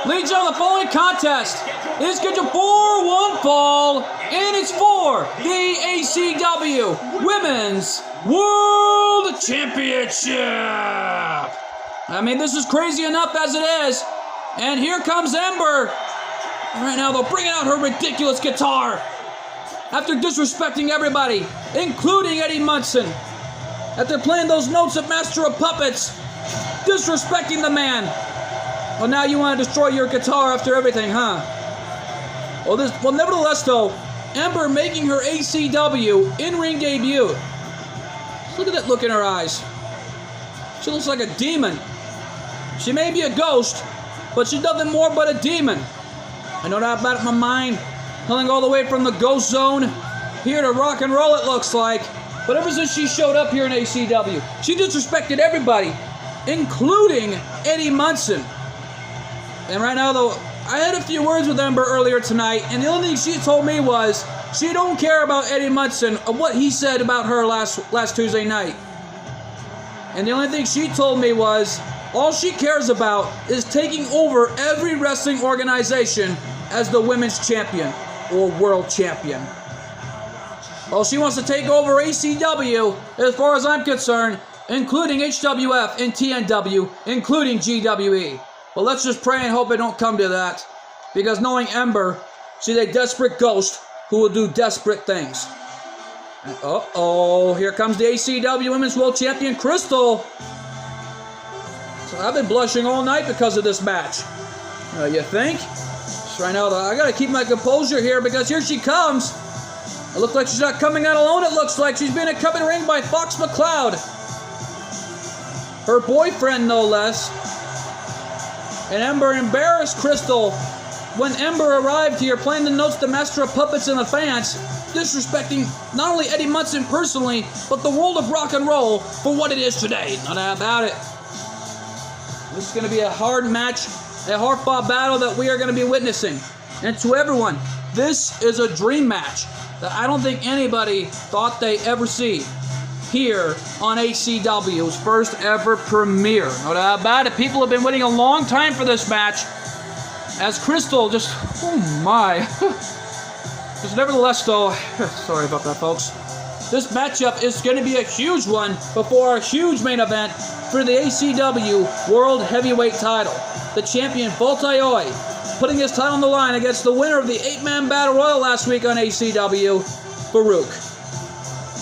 Ladies and gentlemen, the following contest is scheduled for one fall, and it's for the ACW Women's World Championship. I mean, this is crazy enough as it is. And here comes Ember. Right now, they're bringing out her ridiculous guitar. After disrespecting everybody, including Eddie Munson. After playing those notes of Master of Puppets, disrespecting the man. Well, now you want to destroy your guitar after everything, huh? Well, nevertheless, though, Ember making her ACW in-ring debut. Look at that look in her eyes. She looks like a demon. She may be a ghost, but she's nothing more but a demon. I know that about it in my mind. Coming all the way from the ghost zone here to rock and roll, it looks like. But ever since she showed up here in ACW, she disrespected everybody, including Eddie Munson. And right now, though, I had a few words with Ember earlier tonight, and the only thing she told me was she don't care about Eddie Munson or what he said about her last Tuesday night. And the only thing she told me was all she cares about is taking over every wrestling organization as the women's champion or world champion. Well, she wants to take over ACW as far as I'm concerned, including HWF and TNW, including GWE. Well, let's just pray and hope it don't come to that. Because knowing Ember, she's a desperate ghost who will do desperate things. And uh-oh, here comes the ACW Women's World Champion, Crystal. So I've been blushing all night because of this match. You think? So right now, I gotta keep my composure here because here she comes. It looks like she's not coming out alone, it looks like. She's being accompanied ring by Fox McCloud. Her boyfriend, no less. And Ember embarrassed Crystal when Ember arrived here playing the notes to Master of Puppets and the fans, disrespecting not only Eddie Munson personally, but the world of rock and roll for what it is today. No doubt about it. This is going to be a hard match, a hard-fought battle that we are going to be witnessing. And to everyone, this is a dream match that I don't think anybody thought they ever see here on ACW's first ever premiere. No doubt about it. People have been waiting a long time for this match. As Crystal just, oh my. Just nevertheless though, sorry about that folks. This matchup is going to be a huge one before our huge main event for the ACW World Heavyweight title. The champion Voltaire putting his title on the line against the winner of the 8-man Battle Royal last week on ACW, Farouk.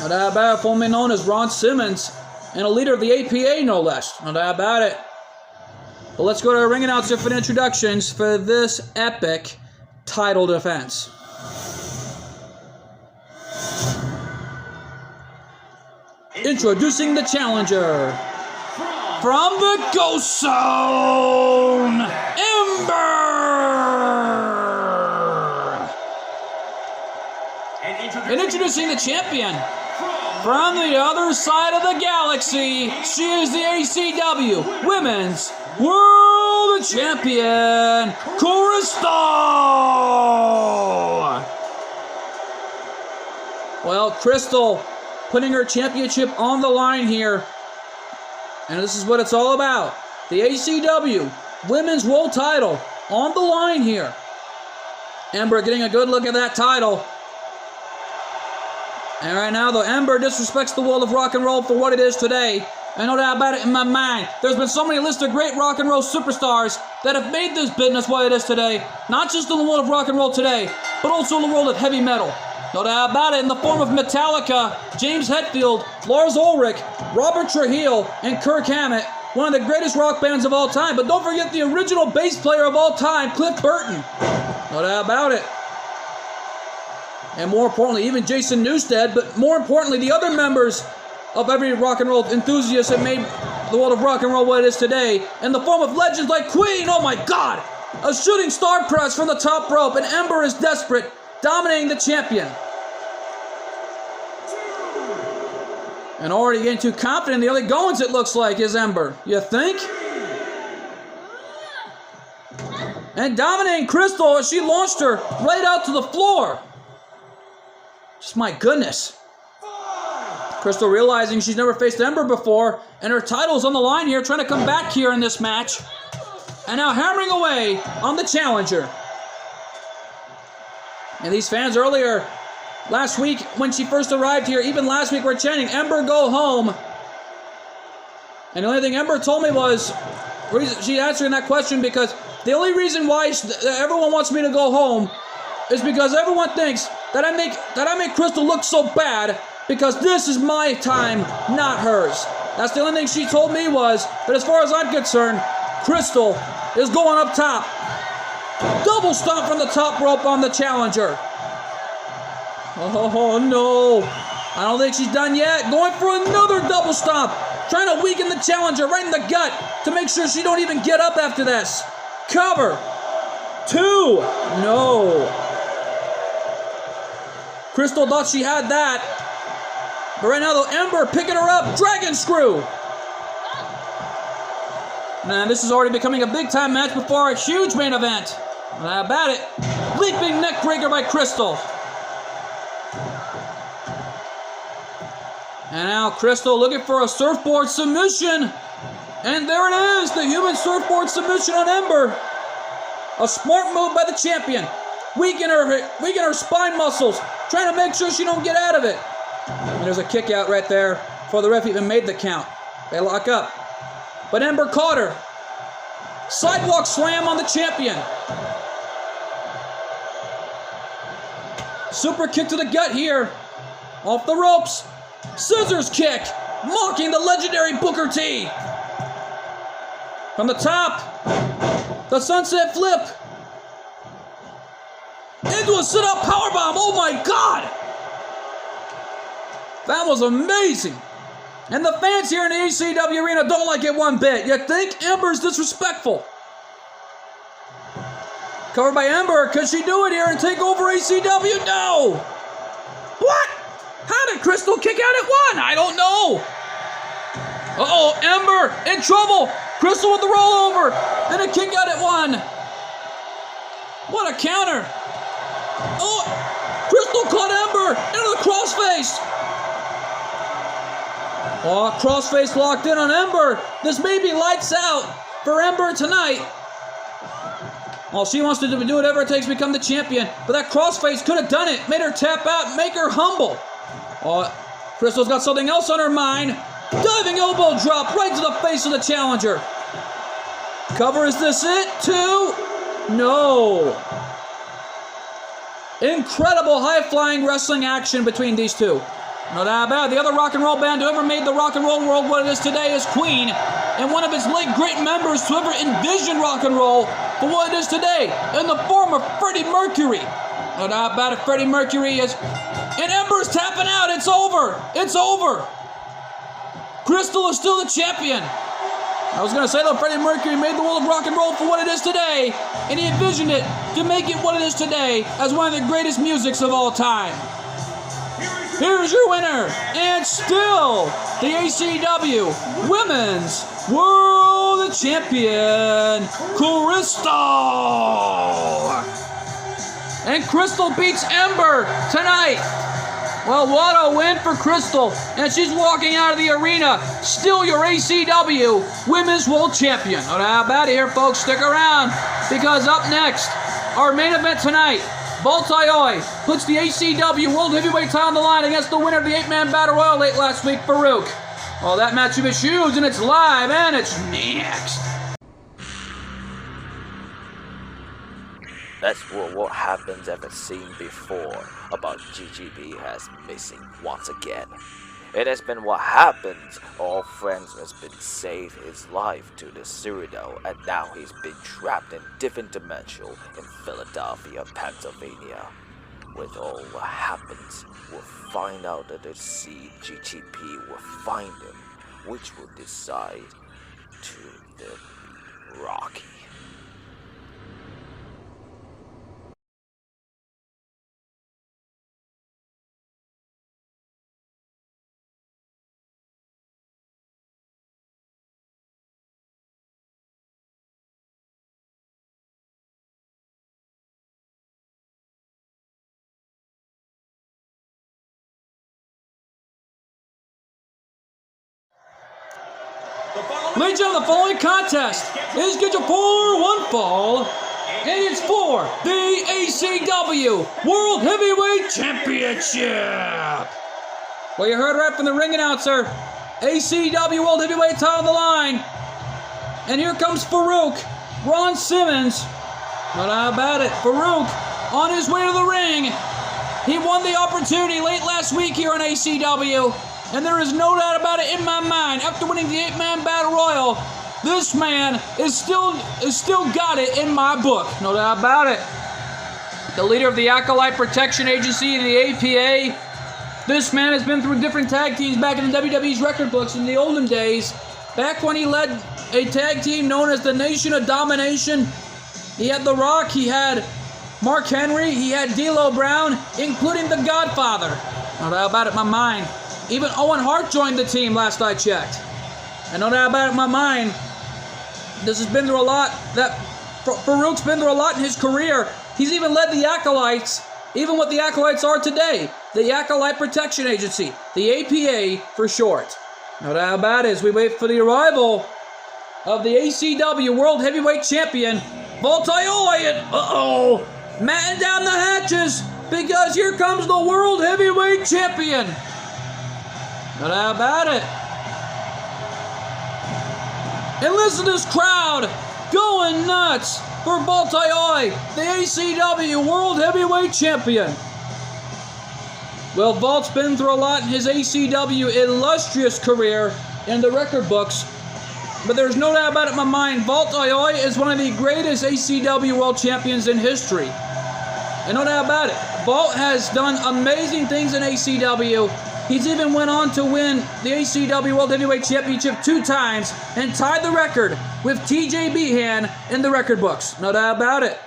No doubt about it, formerly known as Ron Simmons, and a leader of the APA, no less. No doubt about it. But let's go to our ring announcer for the introductions for this epic title defense. Introducing the challenger from the Ghost Zone, Ember! And introducing the champion from the other side of the galaxy, she is the ACW Women's World Champion, Crystal! Well, Crystal putting her championship on the line here. And this is what it's all about. The ACW Women's World title on the line here. Ember getting a good look at that title. And right now, though, Ember disrespects the world of rock and roll for what it is today. I know that about it in my mind. There's been so many listed great rock and roll superstars that have made this business what it is today. Not just in the world of rock and roll today, but also in the world of heavy metal. No doubt about it, in the form of Metallica, James Hetfield, Lars Ulrich, Robert Trujillo, and Kirk Hammett. One of the greatest rock bands of all time. But don't forget the original bass player of all time, Cliff Burton. No doubt about it. And more importantly, even Jason Newsted, but more importantly, the other members of every rock and roll enthusiast that made the world of rock and roll what it is today, in the form of legends like Queen. Oh my God! A shooting star press from the top rope, and Ember is desperate, dominating the champion. And already getting too confident in the early goings, it looks like, is Ember. You think? And dominating Crystal as she launched her right out to the floor. Just my goodness. Crystal realizing she's never faced Ember before, and her title's on the line here, trying to come back here in this match. and now hammering away on the challenger. And these fans earlier, last week when she first arrived here, even last week, were chanting, Ember, go home. And the only thing Ember told me was, she answered that question because the only reason why everyone wants me to go home is because everyone thinks that I make Crystal look so bad because this is my time, not hers. That's the only thing she told me was that as far as I'm concerned, Crystal is going up top. Double stomp from the top rope on the challenger. Oh no. I don't think she's done yet. Going for another double stomp. Trying to weaken the challenger right in the gut to make sure she don't even get up after this. Cover. 2. No. Crystal thought she had that. But right now, though, Ember picking her up. Dragon screw. Man, this is already becoming a big-time match before a huge main event. How about it? Leaping neck breaker by Crystal. And now Crystal looking for a surfboard submission. And there it is, the human surfboard submission on Ember. A smart move by the champion. Weaken her spine muscles. Trying to make sure she don't get out of it. And there's a kick out right there before the ref even made the count. They lock up. But Ember caught her. Sidewalk slam on the champion. Super kick to the gut here. Off the ropes. Scissors kick. Mocking the legendary Booker T. From the top. The sunset flip. Into a sit-up powerbomb. Oh my God. That was amazing. And the fans here in the ECW arena don't like it one bit. You think Ember's disrespectful. Covered by Ember. Could she do it here and take over ECW? No. What? How did Crystal kick out at 1? I don't know. Uh-oh, Ember in trouble. Crystal with the rollover. And a kick out at 1. What a counter. Oh, Crystal caught Ember into the crossface. Oh, crossface locked in on Ember. This may be lights out for Ember tonight. All she wants to do whatever it takes to become the champion. But that crossface could have done it. Made her tap out, make her humble. Oh, Crystal's got something else on her mind. Diving elbow drop right to the face of the challenger. Cover, is this it? 2? No. Incredible high-flying wrestling action between these two. No doubt about it. The other rock and roll band to ever made the rock and roll world what it is today is Queen. And one of its late great members to ever envision rock and roll for what it is today in the form of Freddie Mercury. No doubt about it. Freddie Mercury is... And Ember's tapping out. It's over. It's over. Crystal is still the champion. I was going to say, though, Freddie Mercury made the world of rock and roll for what it is today, and he envisioned it to make it what it is today as one of the greatest musics of all time. Here's your winner, and still the ACW Women's World Champion, Crystal. And Crystal beats Ember tonight. Well, what a win for Crystal. And she's walking out of the arena, still your ACW Women's World Champion. No doubt about it here, folks. Stick around, because up next, our main event tonight, Baltayoi puts the ACW World Heavyweight title on the line against the winner of the 8-man Battle Royal late last week, Farouk. Well, that matchup is huge, and it's live, and it's next. That's what happens ever seen before about GGB has missing once again. It has been what happens. All friends has been saved his life to the Cyrano, and now he's been trapped in different dimensional in Philadelphia, Pennsylvania. With all what happens, we'll find out that the CGTP will find him, which will decide to defeat Rocky. Ladies and gentlemen, the following contest is scheduled for one fall, and it's for the ACW World Heavyweight Championship. Well, you heard right from the ring announcer. ACW World Heavyweight title on the line. And here comes Farouk, Ron Simmons. No doubt about it. Farouk on his way to the ring. He won the opportunity late last week here on ACW. And there is no doubt about it in my mind. After winning the 8-man Battle Royal, this man is still got it in my book. No doubt about it. The leader of the Acolyte Protection Agency, the APA. This man has been through different tag teams back in the WWE's record books in the olden days. Back when he led a tag team known as the Nation of Domination. He had The Rock, he had Mark Henry, he had D'Lo Brown, including The Godfather. No doubt about it in my mind. Even Owen Hart joined the team last I checked. And no doubt about it in my mind, this has been through a lot. Farouk's been through a lot in his career. He's even led the Acolytes, even what the Acolytes are today. The Acolyte Protection Agency, the APA for short. No doubt about it, as we wait for the arrival of the ACW World Heavyweight Champion, Voltaire, and matting down the hatches, because here comes the World Heavyweight Champion. No doubt about it. And listen to this crowd going nuts for Voltaire, the ACW World Heavyweight Champion. Well, Volt's been through a lot in his ACW illustrious career in the record books. But there's no doubt about it in my mind, Voltaire is one of the greatest ACW World Champions in history. And no doubt about it, Volt has done amazing things in ACW. He's even went on to win the ACW World Heavyweight Championship 2 times and tied the record with TJ Behan in the record books. No doubt about it.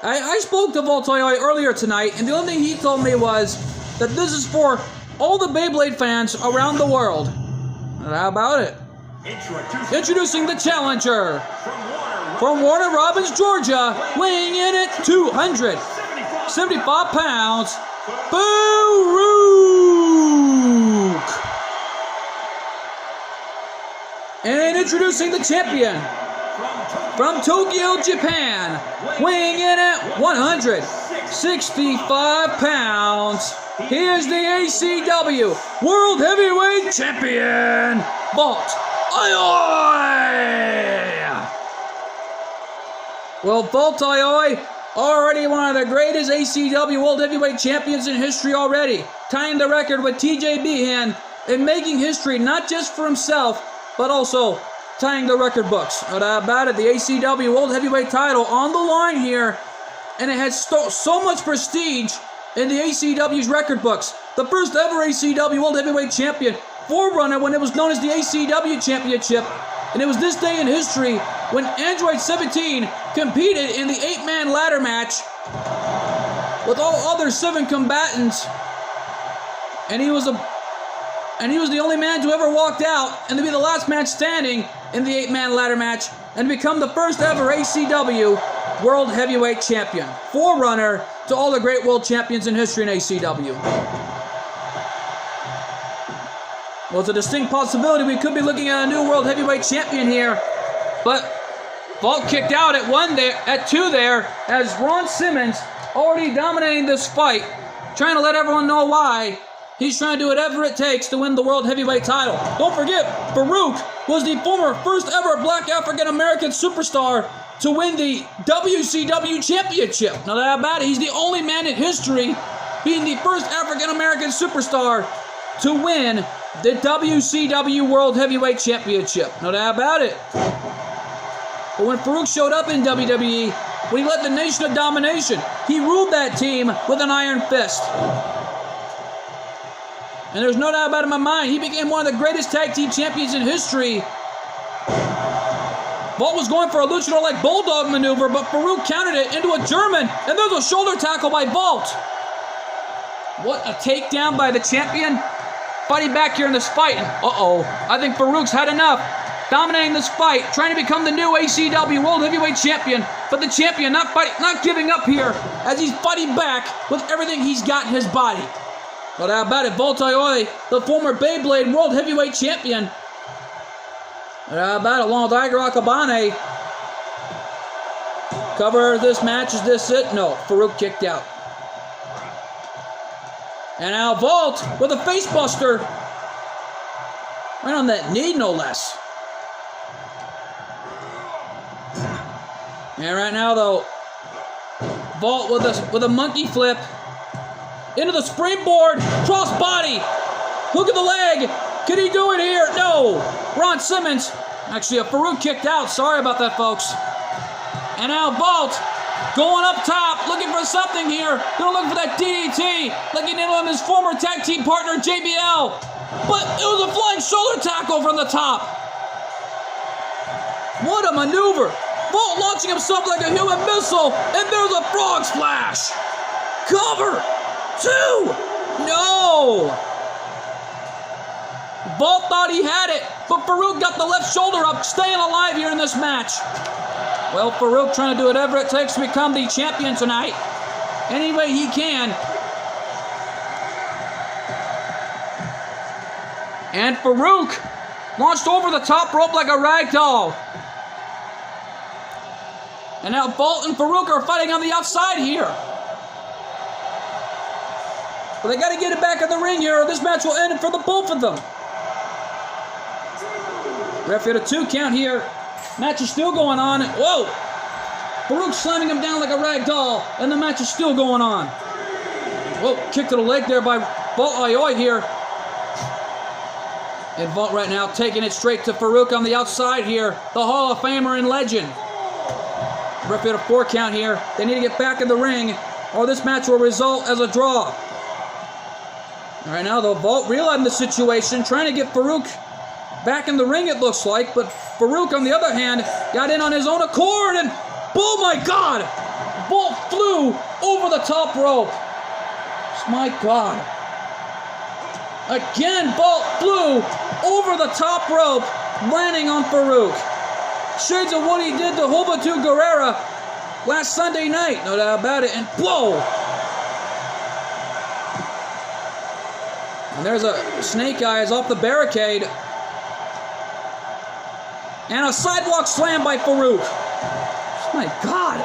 I spoke to Voltaire earlier tonight, and the only thing he told me was that this is for all the Beyblade fans around the world. No doubt about it. Introducing the challenger from Warner Robins, Georgia, weighing in at 275 pounds, Farouk. And introducing the champion from Tokyo, Japan, weighing in at 165 pounds. Here's the ACW World Heavyweight Champion, Voltaire. Well, Voltaire, already one of the greatest ACW World Heavyweight Champions in history already, tying the record with TJ Behan and making history not just for himself, but also tying the record books. No doubt about it, the ACW World Heavyweight title on the line here, and it has so much prestige in the ACW's record books. The first ever ACW World Heavyweight Champion, forerunner when it was known as the ACW Championship, and it was this day in history when Android 17 competed in the 8-man ladder match with all other 7 combatants, and he was the only man to ever walk out and to be the last man standing in the 8-man ladder match and become the first ever ACW World Heavyweight Champion, forerunner to all the great world champions in history in ACW. Well, it's a distinct possibility we could be looking at a new World Heavyweight Champion here, but Volt kicked out at 2 there, as Ron Simmons already dominating this fight, trying to let everyone know why he's trying to do whatever it takes to win the World Heavyweight title. Don't forget, Farouk was the former first ever Black African American superstar to win the WCW Championship. Now that about it, he's the only man in history being the first African American superstar to win the WCW World Heavyweight Championship. No doubt about it. But when Farouk showed up in WWE, when he led the Nation of Domination, he ruled that team with an iron fist. And there's no doubt about it in my mind, he became one of the greatest tag team champions in history. Volt was going for a luchador-like bulldog maneuver, but Farouk countered it into a German, and there's a shoulder tackle by Volt. What a takedown by the champion. Fighting back here in this fight. I think Farouk's had enough. Dominating this fight, trying to become the new ACW World Heavyweight Champion, but the champion not giving up here as he's fighting back with everything he's got in his body. But how about it, Voltaire, the former Beyblade World Heavyweight Champion, About along with Tiger Akabane. Cover this match. Is this it? No. Farouk kicked out. And now Vault with a face buster. Right on that knee, no less. And right now, though, Vault with a monkey flip. Into the springboard. Cross body. Hook of the leg. Can he do it here? No. Ron Simmons. Actually, a Farouk kicked out. Sorry about that, folks. And now Vault going up top, looking for something here. Gonna look for that DDT, like he did on his former tag team partner, JBL. But it was a flying shoulder tackle from the top. What a maneuver. Vault launching himself like a human missile, and there's a frog splash. Cover. 2. No. Vault thought he had it, but Farouk got the left shoulder up, staying alive here in this match. Well, Farouk trying to do whatever it takes to become the champion tonight. Any way he can. And Farouk launched over the top rope like a rag doll. And now Vault and Farouk are fighting on the outside here. But they got to get it back in the ring here, or this match will end for the both of them. Referee had a 2 count here. Match is still going on. Whoa! Farouk slamming him down like a rag doll, and the match is still going on. Whoa, kick to the leg there by Vault Ayoi here. And Vault right now taking it straight to Farouk on the outside here. The Hall of Famer and legend. Referee had a 4 count here. They need to get back in the ring, or this match will result as a draw. All right, now, though, Vault realizing the situation, trying to get Farouk back in the ring, it looks like, but Farouk, on the other hand, got in on his own accord, and oh my God! Vault flew over the top rope. My God. Again, Vault flew over the top rope, landing on Farouk. Shades of what he did to Juventud Guerrera last Sunday night, no doubt about it, and whoa! And there's a Snake Eyes off the barricade. And a sidewalk slam by Farouk. My God.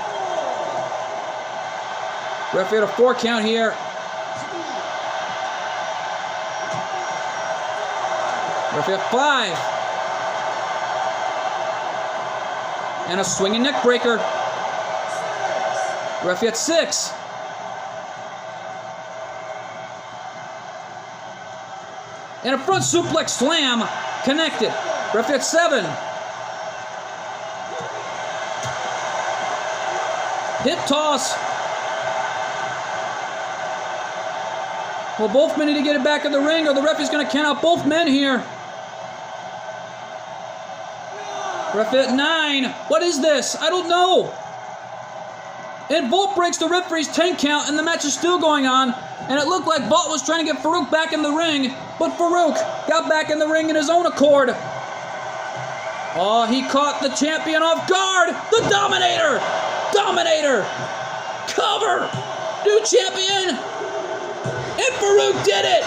Referee had a 4 count here. Referee at 5. And a swinging neck breaker. Referee at 6. And a front suplex slam connected. Referee at 7. Hip toss. Well, both men need to get it back in the ring, or the referee's going to count out both men here. Referee at 9. What is this? I don't know. And Vault breaks the referee's 10 count, and the match is still going on. And it looked like Vault was trying to get Farouk back in the ring, but Farouk got back in the ring in his own accord. Oh, he caught the champion off guard. The Dominator. Dominator. Cover. New champion. And Farouk did it.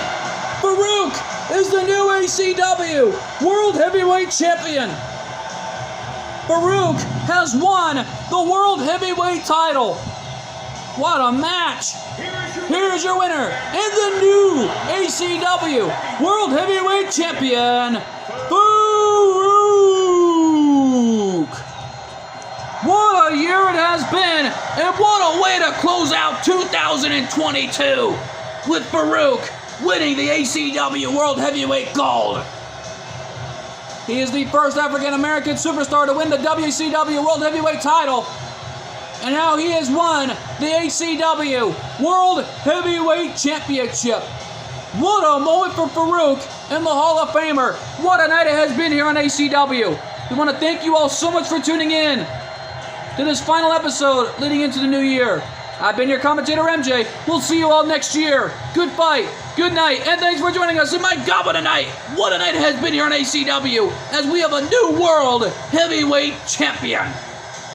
Farouk is the new ACW World Heavyweight Champion. Farouk has won the World Heavyweight title. What a match. Here's your winner and the new ACW World Heavyweight Champion, Farouk. What a year it has been, and what a way to close out 2022 with Farouk winning the ACW World Heavyweight Gold. He is the first African-American superstar to win the WCW World Heavyweight title. And now he has won the ACW World Heavyweight Championship. What a moment for Farouk and the Hall of Famer. What a night it has been here on ACW. We want to thank you all so much for tuning in to this final episode leading into the new year. I've been your commentator, MJ. We'll see you all next year. Good fight, good night, and thanks for joining us. And my God, what a night. What a night it has been here on ACW as we have a new World Heavyweight Champion.